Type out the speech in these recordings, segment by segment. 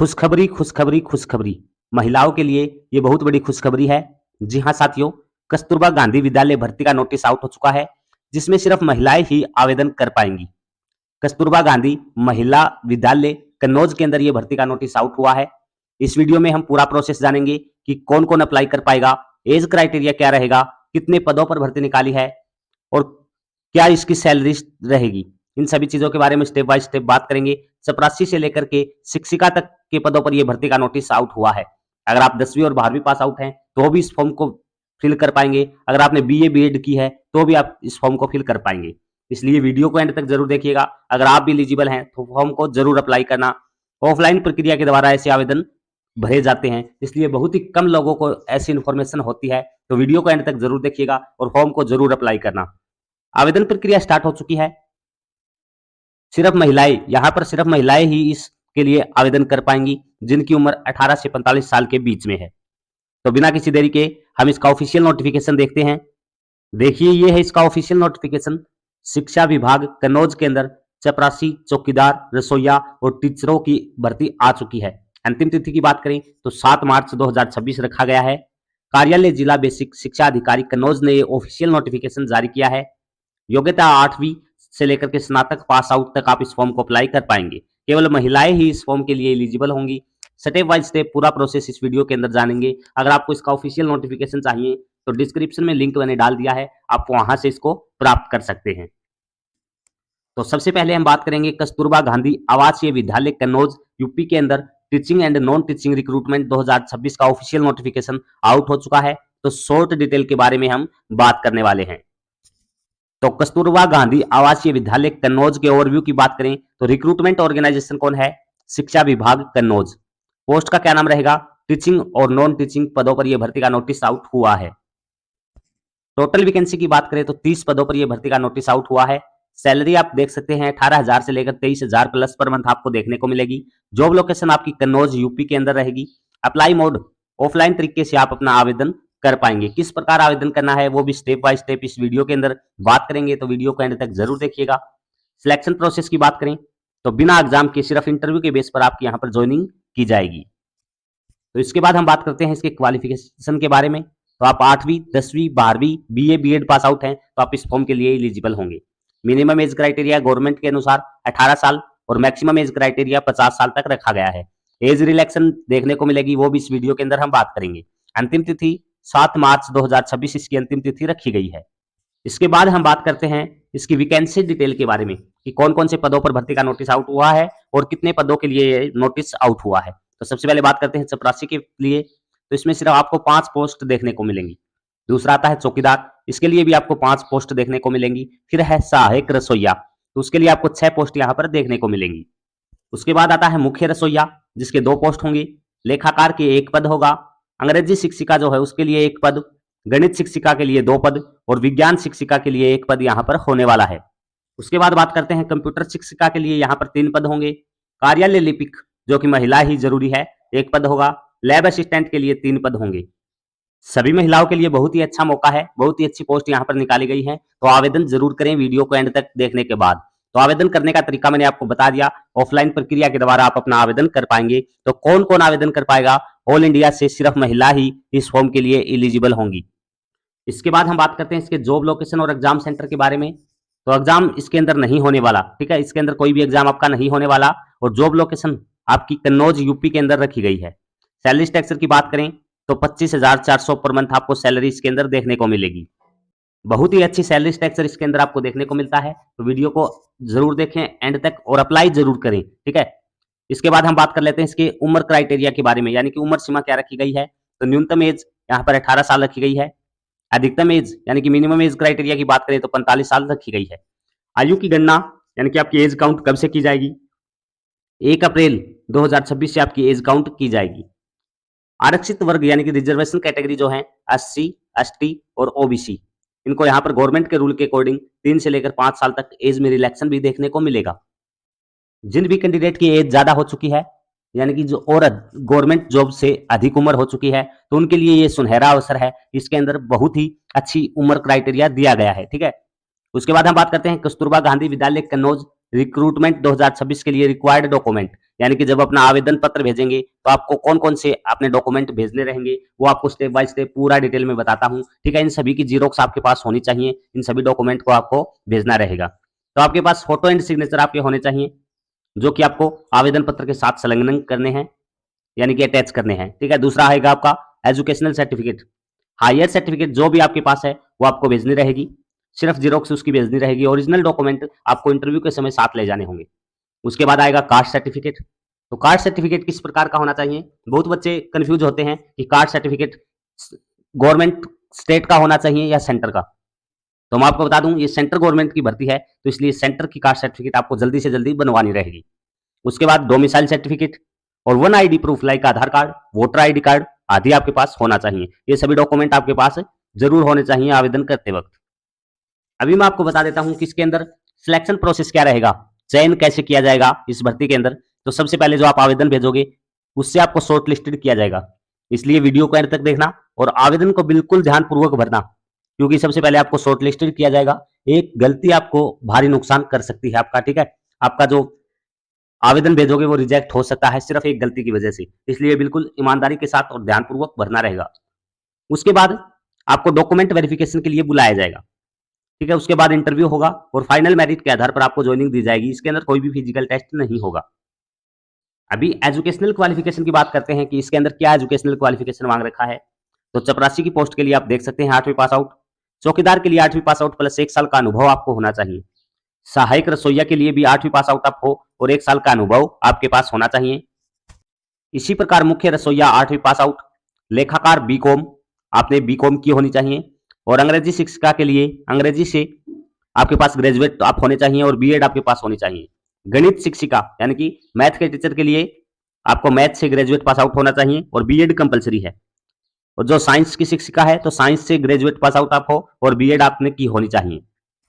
खुशखबरी खुशखबरी खुशखबरी महिलाओं के लिए ये बहुत बड़ी खुशखबरी है। जी हाँ साथियों, कस्तूरबा गांधी विद्यालय भर्ती का नोटिस आउट हो चुका है, जिसमें सिर्फ महिलाएं ही आवेदन कर पाएंगी। कस्तूरबा गांधी महिला विद्यालय कन्नौज के अंदर ये भर्ती का नोटिस आउट हुआ है। इस वीडियो में हम पूरा प्रोसेस जानेंगे कि कौन कौन अप्लाई कर पाएगा, एज क्राइटेरिया क्या रहेगा, कितने पदों पर भर्ती निकाली है और क्या इसकी सैलरी रहेगी। इन सभी चीजों के बारे में स्टेप बाय स्टेप बात करेंगे। चपरासी से लेकर के शिक्षिका तक के पदों पर यह भर्ती का नोटिस आउट हुआ है। अगर आप 10वीं और 12वीं पास आउट हैं तो भी इस फॉर्म को फिल कर पाएंगे। अगर आपने बीए बीएड की है तो भी आप इस फॉर्म को फिल कर पाएंगे। इसलिए वीडियो को एंड तक जरूर देखिएगा। अगर आप भी एलिजिबल हैं तो फॉर्म को जरूर अप्लाई करना। ऑफलाइन प्रक्रिया के द्वारा ऐसे आवेदन भरे जाते हैं, इसलिए बहुत ही कम लोगों को ऐसी इन्फॉर्मेशन होती है। तो वीडियो को एंड तक जरूर देखिएगा और फॉर्म को जरूर अप्लाई करना। आवेदन प्रक्रिया स्टार्ट हो चुकी है। सिर्फ महिलाएं, यहां पर सिर्फ महिलाएं ही इसके लिए आवेदन कर पाएंगी जिनकी उम्र 18 से 45 साल के बीच में है। तो बिना किसी देरी के हम इसका ऑफिशियल नोटिफिकेशन देखते हैं। देखिए, ये है इसका ऑफिशियल नोटिफिकेशन। शिक्षा विभाग कन्नौज के अंदर चपरासी, चौकीदार, रसोइया और टीचरों की भर्ती आ चुकी है। अंतिम तिथि की बात करें तो 7 मार्च 2026 रखा गया है। कार्यालय जिला बेसिक शिक्षा अधिकारी कन्नौज ने ऑफिशियल नोटिफिकेशन जारी किया है। योग्यता 8वीं से लेकर के स्नातक पास आउट तक आप इस फॉर्म को अप्लाई कर पाएंगे। केवल महिलाएं ही इस फॉर्म के लिए एलिजिबल होंगी। स्टेप बाय स्टेप पूरा प्रोसेस इस वीडियो के अंदर जानेंगे। अगर आपको इसका ऑफिशियल नोटिफिकेशन चाहिए तो डिस्क्रिप्शन में लिंक मैंने डाल दिया है, आप वहां से इसको प्राप्त कर सकते हैं। तो सबसे पहले हम बात करेंगे कस्तूरबा गांधी आवासीय विद्यालय कन्नौज यूपी के अंदर teaching and non teaching recruitment 2026 का ऑफिशियल नोटिफिकेशन आउट हो चुका है। तो शॉर्ट डिटेल के बारे में हम बात करने वाले हैं। तो कस्तूरबा गांधी आवासीय विद्यालय कन्नौज के ओवरव्यू की बात करें तो रिक्रूटमेंट ऑर्गेनाइजेशन कौन है? शिक्षा विभाग कन्नौज। पोस्ट का क्या नाम रहेगा? टीचिंग और नॉन टीचिंग पदों पर यह भर्ती का नोटिस आउट हुआ है। टोटल वैकेंसी की बात करें तो 30 पदों पर यह भर्ती का नोटिस आउट हुआ है। सैलरी आप देख सकते हैं 18,000 से लेकर 23,000 प्लस पर मंथ आपको देखने को मिलेगी। जॉब लोकेशन आपकी कन्नौज यूपी के अंदर रहेगी। अप्लाई मोड ऑफलाइन तरीके से आप अपना आवेदन कर पाएंगे। किस प्रकार आवेदन करना है वो भी स्टेप बाय स्टेप इस वीडियो के अंदर बात करेंगे, तो वीडियो को एंड तक जरूर देखिएगा। सिलेक्शन प्रोसेस की बात करें तो बिना एग्जाम के सिर्फ इंटरव्यू के बेस पर आपकी यहाँ पर ज्वाइनिंग की जाएगी। तो इसके बाद हम बात करते हैं इसके क्वालिफिकेशन के बारे में। तो आप 8वीं, 10वीं, 12वीं, बीए बीएड पास आउट हैं तो आप इस फॉर्म के लिए एलिजिबल होंगे। मिनिमम एज क्राइटेरिया गवर्नमेंट के अनुसार 18 साल और मैक्सिमम एज क्राइटेरिया 50 साल तक रखा गया है। एज रिलैक्सेशन देखने को मिलेगी, वो भी इस वीडियो के अंदर हम बात करेंगे। अंतिम तिथि 7 मार्च 2026 इसकी अंतिम तिथि रखी गई है। इसके बाद हम बात करते हैं इसकी वैकेंसी डिटेल के बारे में कि कौन कौन से पदों पर भर्ती का नोटिस आउट हुआ है और कितने पदों के लिए ये नोटिस आउट हुआ है। तो सबसे पहले बात करते हैं चपरासी के लिए। तो इसमें सिर्फ आपको 5 पोस्ट देखने को मिलेंगी। दूसरा आता है चौकीदार, इसके लिए भी आपको 5 पोस्ट देखने को मिलेंगी। फिर है सहायक रसोइया, तो उसके लिए आपको 6 पोस्ट यहाँ पर देखने को मिलेंगी। उसके बाद आता है मुख्य रसोइया, जिसके 2 पोस्ट होंगे। लेखाकार के 1 पद होगा। अंग्रेजी शिक्षिका जो है उसके लिए 1 पद, गणित शिक्षिका के लिए 2 पद और विज्ञान शिक्षिका के लिए 1 पद यहाँ पर होने वाला है। उसके बाद बात करते हैं कंप्यूटर शिक्षिका के लिए यहाँ पर 3 पद होंगे। कार्यालय लिपिक जो कि महिला ही जरूरी है 1 पद होगा। लैब असिस्टेंट के लिए 3 पद होंगे। सभी महिलाओं के लिए बहुत ही अच्छा मौका है, बहुत ही अच्छी पोस्ट यहाँ पर निकाली गई है। तो आवेदन जरूर करें वीडियो को एंड तक देखने के बाद। तो आवेदन करने का तरीका मैंने आपको बता दिया। ऑफलाइन प्रक्रिया के द्वारा आप अपना आवेदन कर पाएंगे। तो कौन कौन आवेदन कर पाएगा? ऑल इंडिया से सिर्फ महिला ही इस फॉर्म के लिए एलिजिबल होंगी। इसके बाद हम बात करते हैं इसके जॉब लोकेशन और एग्जाम सेंटर के बारे में। तो एग्जाम इसके अंदर नहीं होने वाला, ठीक है, इसके अंदर कोई भी एग्जाम आपका नहीं होने वाला। और जॉब लोकेशन आपकी कन्नौज यूपी के अंदर रखी गई है। सैलरी स्ट्रक्चर की बात करें तो 25,400 पर मंथ आपको सैलरी इसके अंदर देखने को मिलेगी। बहुत ही अच्छी सैलरी स्ट्रक्चर इसके अंदर आपको देखने को मिलता है। तो वीडियो को जरूर देखें एंड तक और अप्लाई जरूर करें, ठीक है। इसके बाद हम बात कर लेते हैं इसके उम्र क्राइटेरिया के बारे में, यानी कि उम्र सीमा क्या रखी गई है। तो न्यूनतम एज यहाँ पर 18 साल रखी गई है। अधिकतम एज यानी कि मिनिमम एज क्राइटेरिया की बात करें तो 45 साल रखी गई है। आयु की गणना यानी कि आपकी एज काउंट कब से की जाएगी? 1 अप्रैल 2026 से आपकी एज काउंट की जाएगी। आरक्षित वर्ग यानी कि रिजर्वेशन कैटेगरी जो है SC, ST और OBC, इनको यहाँ पर गवर्नमेंट के रूल के अकॉर्डिंग 3 से लेकर 5 साल तक एज में रिलैक्सेशन भी देखने को मिलेगा। जिन भी कैंडिडेट की एज ज्यादा हो चुकी है यानी कि जो और गवर्नमेंट जॉब से अधिक उम्र हो चुकी है तो उनके लिए ये सुनहरा अवसर है। इसके अंदर बहुत ही अच्छी उम्र क्राइटेरिया दिया गया है, ठीक है। उसके बाद हम बात करते हैं कस्तूरबा गांधी विद्यालय कन्नौज रिक्रूटमेंट 2026 के लिए रिक्वायर्ड डॉक्यूमेंट, यानी कि जब अपना आवेदन पत्र भेजेंगे तो आपको कौन कौन से अपने डॉक्यूमेंट भेजने रहेंगे वो आपको स्टेप बाय स्टेप पूरा डिटेल में बताता हूं। ठीक है, इन सभी की जीरोक्स आपके पास होनी चाहिए, इन सभी डॉक्यूमेंट को आपको भेजना रहेगा। तो आपके पास फोटो एंड सिग्नेचर आपके होने चाहिए, जो कि आपको आवेदन पत्र के साथ संलग्न करने हैं, यानी कि अटैच करने हैं। ठीक है, दूसरा आएगा आपका एजुकेशनल सर्टिफिकेट, हायर सर्टिफिकेट जो भी आपके पास है वो आपको भेजनी रहेगी, सिर्फ जीरोक्स उसकी भेजनी रहेगी। ओरिजिनल डॉक्यूमेंट आपको इंटरव्यू के समय साथ ले जाने होंगे। उसके बाद आएगा कास्ट सर्टिफिकेट। तो कास्ट सर्टिफिकेट किस प्रकार का होना चाहिए, बहुत बच्चे कंफ्यूज होते हैं कि कास्ट सर्टिफिकेट गवर्नमेंट स्टेट का होना चाहिए या सेंटर का। तो मैं आपको बता दूं ये सेंटर गवर्नमेंट की भर्ती है, तो इसलिए सेंटर की कास्ट सर्टिफिकेट आपको जल्दी से जल्दी बनवानी रहेगी। उसके बाद डोमिसाइल सर्टिफिकेट और वन आईडी प्रूफ लाइक आधार कार्ड, वोटर आईडी कार्ड आदि आपके पास होना चाहिए। ये सभी डॉक्यूमेंट आपके पास जरूर होने चाहिए आवेदन करते वक्त। अभी मैं आपको बता देता हूं कि इसके अंदर सिलेक्शन प्रोसेस क्या रहेगा, चयन कैसे किया जाएगा इस भर्ती के अंदर। तो सबसे पहले जो आप आवेदन भेजोगे उससे आपको शॉर्ट लिस्टेड किया जाएगा, इसलिए वीडियो को एंड तक देखना और आवेदन को बिल्कुल ध्यानपूर्वक भरना, क्योंकि सबसे पहले आपको शॉर्ट लिस्टेड किया जाएगा। एक गलती आपको भारी नुकसान कर सकती है आपका। ठीक है, आपका जो आवेदन भेजोगे वो रिजेक्ट हो सकता है सिर्फ एक गलती की वजह से, इसलिए बिल्कुल ईमानदारी के साथ और ध्यानपूर्वक भरना रहेगा। उसके बाद आपको डॉक्यूमेंट वेरिफिकेशन के लिए बुलाया जाएगा। ठीक है, उसके बाद इंटरव्यू होगा और फाइनल मेरिट के आधार पर आपको ज्वाइनिंग दी जाएगी। इसके अंदर कोई भी फिजिकल टेस्ट नहीं होगा। अभी एजुकेशनल क्वालिफिकेशन की बात करते हैं कि इसके अंदर क्या एजुकेशनल क्वालिफिकेशन मांग रखा है। तो चपरासी की पोस्ट के लिए आप देख सकते हैं 8वीं पास आउट, चौकीदार के लिए 8वीं पास आउट प्लस 1 साल का अनुभव आपको होना चाहिए, सहायक रसोईया के लिए भी 8वीं पास आउट आप हो और 1 साल का अनुभव आपके पास होना चाहिए। इसी प्रकार मुख्य रसोईया 8वीं पास आउट, लेखाकार बीकॉम, आपने बीकॉम की होनी चाहिए, और अंग्रेजी शिक्षिका के लिए अंग्रेजी से आपके पास ग्रेजुएट आप होने चाहिए और बीएड आपके पास होनी चाहिए। गणित शिक्षिका यानी कि मैथ के टीचर के लिए आपको मैथ से ग्रेजुएट पास आउट होना चाहिए और बीएड कंपलसरी है। और जो साइंस की शिक्षिका है तो साइंस से ग्रेजुएट पास आउट आप हो और बीएड आपने की होनी चाहिए।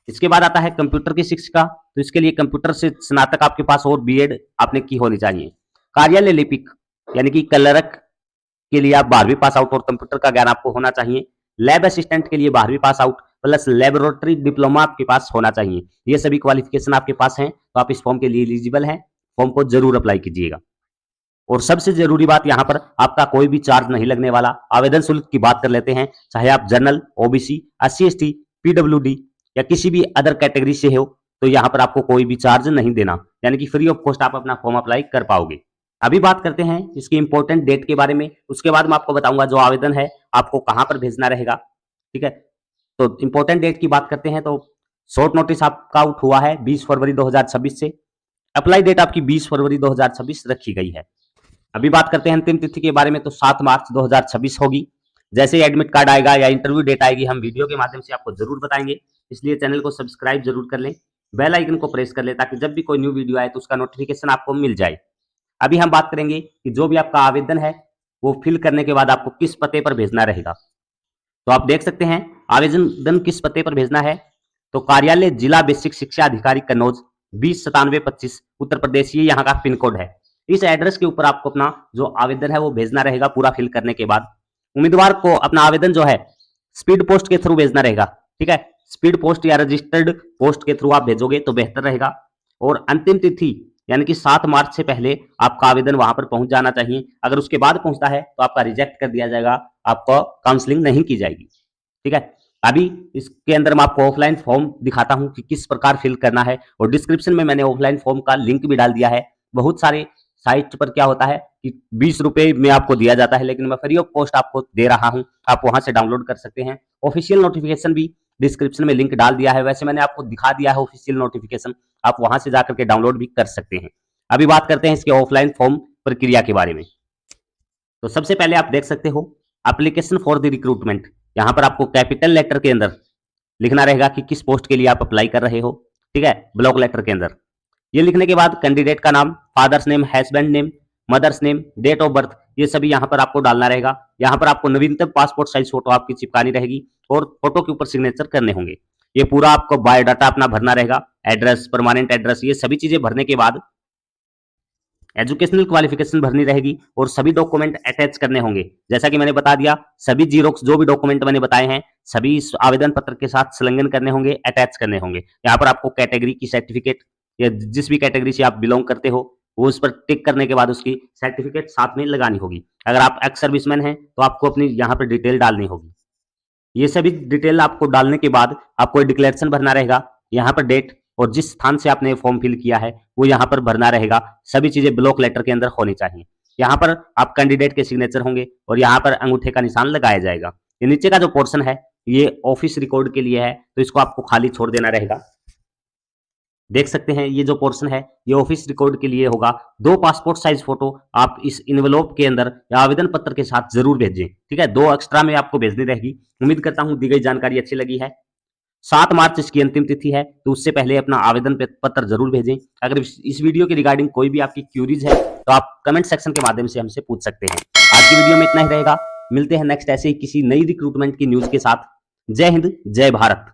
इसके बाद आता है कंप्यूटर की शिक्षिका, तो इसके लिए कंप्यूटर से स्नातक आपके पास और बीएड आपने की होनी चाहिए। कार्यालय लिपिक यानी कि क्लर्क के लिए आप 12वीं पास आउट और कंप्यूटर का ज्ञान आपको होना चाहिए। लैब असिस्टेंट के लिए 12वीं pass out plus laboratory diploma आपके पास होना चाहिए। ये सभी क्वालिफिकेशन आपके पास हैं, तो आप इस फॉर्म के लिए एलिजिबल हैं, फॉर्म को जरूर अप्लाई कीजिएगा। और सबसे जरूरी बात यहाँ पर आपका कोई भी चार्ज नहीं लगने वाला। आवेदन शुल्क की बात कर लेते हैं, चाहे आप general, OBC, SC ST, PWD या किसी भी अदर कैटेगरी से हो, तो यहाँ पर आपको कोई भी चार्ज नहीं देना, यानी कि फ्री ऑफ कॉस्ट आप अपना फॉर्म अप्लाई कर पाओगे। अभी बात करते हैं इसकी इंपॉर्टेंट डेट के बारे में, उसके बाद मैं आपको बताऊंगा जो आवेदन है आपको कहां पर भेजना रहेगा। ठीक है, तो इंपॉर्टेंट डेट की बात करते हैं तो शॉर्ट नोटिस आपका आउट हुआ है 20 फरवरी 2026 से, अप्लाई डेट आपकी 20 फरवरी 2026 रखी गई है। अभी बात करते हैं अंतिम तिथि के बारे में, तो 7 मार्च 2026 होगी। जैसे ही एडमिट कार्ड आएगा या इंटरव्यू डेट आएगी हम वीडियो के माध्यम से आपको जरूर बताएंगे, इसलिए चैनल को सब्सक्राइब जरूर कर लें, बेल आइकन को प्रेस कर लें ताकि जब भी कोई न्यू वीडियो आए तो उसका नोटिफिकेशन आपको मिल जाए। अभी हम बात करेंगे कि जो भी आपका आवेदन है वो फिल करने के बाद आपको किस पते पर भेजना रहेगा। तो आप देख सकते हैं आवेदन किस पते पर भेजना है, तो कार्यालय जिला बेसिक शिक्षा अधिकारी कन्नौज 209725 उत्तर प्रदेश, ये यहाँ का पिन कोड है। इस एड्रेस के ऊपर आपको अपना जो आवेदन है वो भेजना रहेगा। पूरा फिल करने के बाद उम्मीदवार को अपना आवेदन जो है स्पीड पोस्ट के थ्रू भेजना रहेगा। ठीक है, स्पीड पोस्ट या रजिस्टर्ड पोस्ट के थ्रू आप भेजोगे तो बेहतर रहेगा। और अंतिम तिथि यानी कि 7 मार्च से पहले आपका आवेदन वहां पर पहुंच जाना चाहिए। अगर उसके बाद पहुंचता है तो आपका रिजेक्ट कर दिया जाएगा, आपको काउंसलिंग नहीं की जाएगी। ठीक है, अभी इसके अंदर मैं आपको ऑफलाइन फॉर्म दिखाता हूं कि किस प्रकार फिल करना है, और डिस्क्रिप्शन में मैंने ऑफलाइन फॉर्म का लिंक भी डाल दिया है। बहुत सारे साइट पर क्या होता है कि 20 रुपए में आपको दिया जाता है, लेकिन मैं फ्री ऑफ कॉस्ट आपको दे रहा हूं, आप वहां से डाउनलोड कर सकते हैं। ऑफिशियल नोटिफिकेशन भी डिस्क्रिप्शन में लिंक डाल दिया है, वैसे मैंने आपको दिखा दिया है ऑफिशियल नोटिफिकेशन, आप वहां से जाकर के डाउनलोड भी कर सकते हैं। अभी बात करते हैं इसके ऑफलाइन फॉर्म प्रक्रिया के बारे में। तो सबसे पहले आप देख सकते हो एप्लीकेशन फॉर द रिक्रूटमेंट, यहां पर आपको कैपिटल लेटर के अंदर लिखना रहेगा कि किस पोस्ट के लिए आप अप्लाई कर रहे हो। ठीक है, ब्लॉक लेटर के अंदर ये लिखने के बाद कैंडिडेट का नाम, father's name, husband name, mother's name, date of birth, ये सभी यहाँ पर आपको डालना रहेगा। यहाँ पर आपको नवीनतम पासपोर्ट साइज फोटो आपकी चिपकानी रहेगी और फोटो के ऊपर सिग्नेचर करने होंगे। ये पूरा आपको बायोडाटा अपना भरना रहेगा, एड्रेस, परमानेंट एड्रेस, ये सभी चीजें भरने के बाद एजुकेशनल क्वालिफिकेशन भरनी रहेगी और सभी डॉक्यूमेंट अटैच करने होंगे। जैसा कि मैंने बता दिया, सभी जीरोक्स जो भी डॉक्यूमेंट मैंने बताए हैं सभी इस आवेदन पत्र के साथ संलग्न करने होंगे, अटैच करने होंगे। यहाँ पर आपको कैटेगरी की सर्टिफिकेट, या जिस भी कैटेगरी से आप बिलोंग करते हो वो उस पर टिक करने के बाद उसकी सर्टिफिकेट साथ में लगानी होगी। अगर आप एक्स सर्विसमैन हैं तो आपको अपनी यहाँ पर डिटेल डालनी होगी। ये सभी डिटेल आपको डालने के बाद आपको डिक्लेरेशन भरना रहेगा। यहाँ पर डेट और जिस स्थान से आपने फॉर्म फिल किया है वो यहाँ पर भरना रहेगा। सभी चीजें ब्लॉक लेटर के अंदर होनी चाहिए। यहाँ पर आप कैंडिडेट के सिग्नेचर होंगे और यहाँ पर अंगूठे का निशान लगाया जाएगा। ये नीचे का जो पोर्शन है ये ऑफिस रिकॉर्ड के लिए है, तो इसको आपको खाली छोड़ देना रहेगा। देख सकते हैं ये जो पोर्शन है ये ऑफिस रिकॉर्ड के लिए होगा। 2 पासपोर्ट साइज फोटो आप इस इन्वेलोप के अंदर या आवेदन पत्र के साथ जरूर भेजें, ठीक है। 2 एक्स्ट्रा में आपको भेजनी रहेगी। उम्मीद करता हूं दी गई जानकारी अच्छी लगी है। 7 मार्च इसकी अंतिम तिथि है, तो उससे पहले अपना आवेदन पत्र जरूर भेजें। अगर इस वीडियो के रिगार्डिंग कोई भी आपकी क्यूरीज है तो आप कमेंट सेक्शन के माध्यम से हमसे पूछ सकते हैं। आज की वीडियो में इतना ही रहेगा। मिलते हैं नेक्स्ट ऐसे ही किसी नई रिक्रूटमेंट की न्यूज के साथ। जय हिंद, जय भारत।